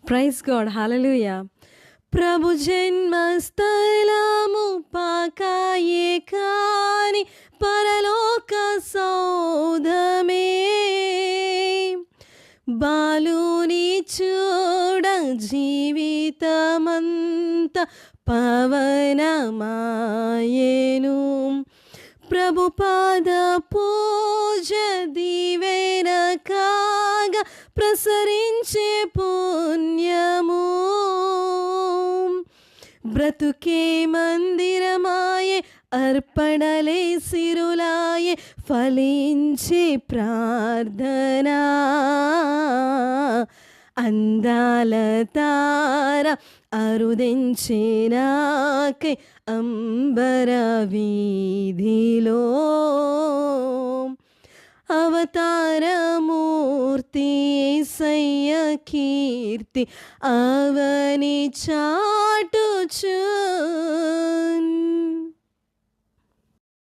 Praise God. హల్లెలూయా. ప్రభు జన్మస్థలము పాకాయే కాని పరలోక సౌధమే. బాలుని చూడ జీవితమంత పవనమాయెను. ప్రభు పాద పూజ దీవెన కాగా ప్రసరించే పుణ్యము. బ్రతుకే మందిరమాయే, అర్పణలే సిరులాయే, ఫలించే ప్రార్థన. అందాల తార అరుదించే నాకై అంబర వీధిలో. అవతారమూర్తి యేసయ్య కీర్తి అవని చాటుచు